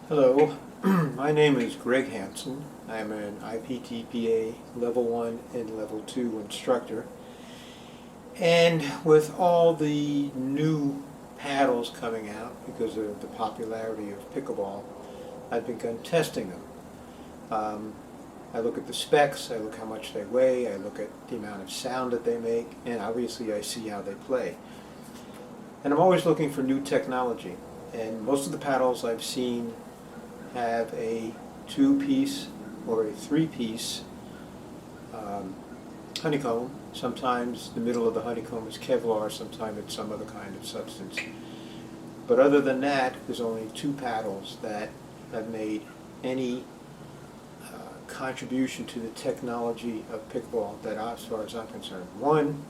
Hello, my name is Greg Hansen. I'm an IPTPA Level 1 and Level 2 instructor. And with all the new paddles coming out because of the popularity of pickleball, I've begun testing them. I look at the specs, I look how much they weigh, I look at the amount of sound that they make, and obviously I see how they play. And I'm always looking for new technology. And most of the paddles I've seen have a two-piece or a three-piece honeycomb. Sometimes the middle of the honeycomb is Kevlar, sometimes it's some other kind of substance. But other than that, there's only two paddles that have made any contribution to the technology of pickleball that, as far as I'm concerned. One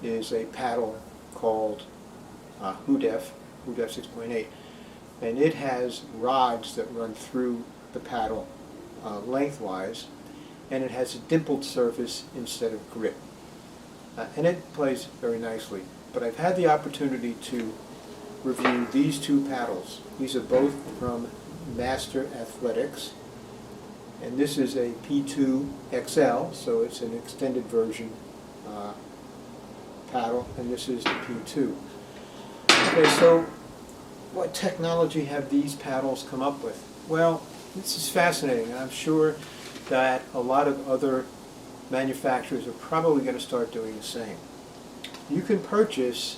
is a paddle called HUDEF 6.8. And it has rods that run through the paddle lengthwise, and it has a dimpled surface instead of grit. And it plays very nicely. But I've had the opportunity to review these two paddles. These are both from Master Athletics, and this is a P2 XL, so it's an extended version paddle, and this is the P2. Okay, so what technology have these paddles come up with? Well, this is fascinating, and I'm sure that a lot of other manufacturers are probably going to start doing the same. You can purchase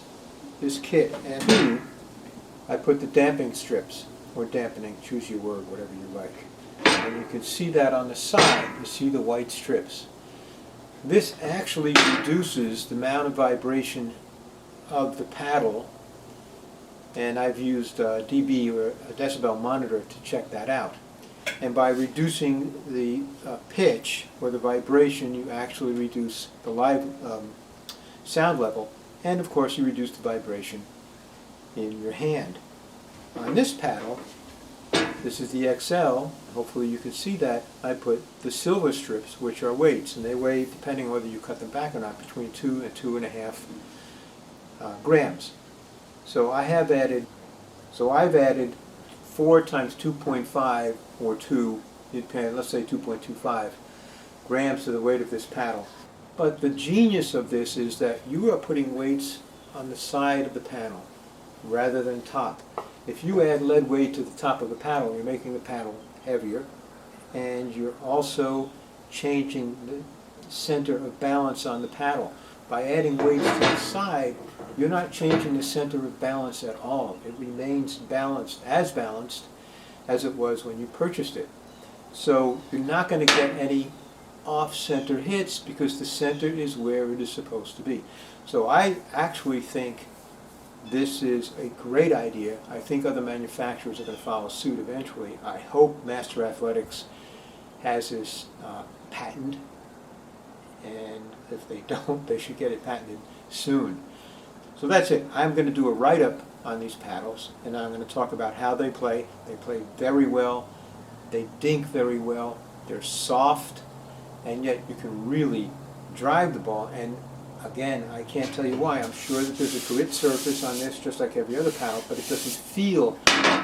this kit, and I put the damping strips, or dampening, choose your word, whatever you like. And you can see that on the side, you see the white strips. This actually reduces the amount of vibration of the paddle, and I've used dB, or a decibel monitor, to check that out. And by reducing the pitch or the vibration, you actually reduce the live sound level, and of course you reduce the vibration in your hand. On this paddle, this is the XL, hopefully you can see that, I put the silver strips, which are weights, and they weigh, depending on whether you cut them back or not, between 2 and 2.5 grams. So I've added 4 times 2.5 or 2, let's say 2.25 grams to the weight of this paddle. But the genius of this is that you are putting weights on the side of the paddle rather than top. If you add lead weight to the top of the paddle, you're making the paddle heavier, and you're also changing the center of balance on the paddle. By adding weights to the side, you're not changing the center of balance at all. It remains balanced as it was when you purchased it. So you're not going to get any off-center hits because the center is where it is supposed to be. So I actually think this is a great idea. I think other manufacturers are going to follow suit eventually. I hope Master Athletics has this patent, and if they don't, they should get it patented soon. So that's it. I'm going to do a write-up on these paddles, and I'm going to talk about how they play. They play very well. They dink very well. They're soft, and yet you can really drive the ball. And again, I can't tell you why. I'm sure that there's a grit surface on this, just like every other paddle, but it doesn't feel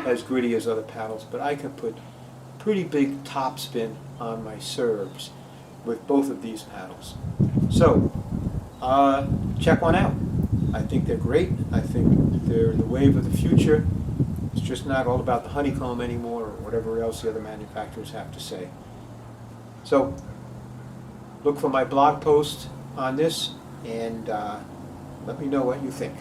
as gritty as other paddles. But I can put pretty big topspin on my serves with both of these paddles. So, check one out. I think they're great. I think they're the wave of the future. It's just not all about the honeycomb anymore, or whatever else the other manufacturers have to say. So, look for my blog post on this, and let me know what you think.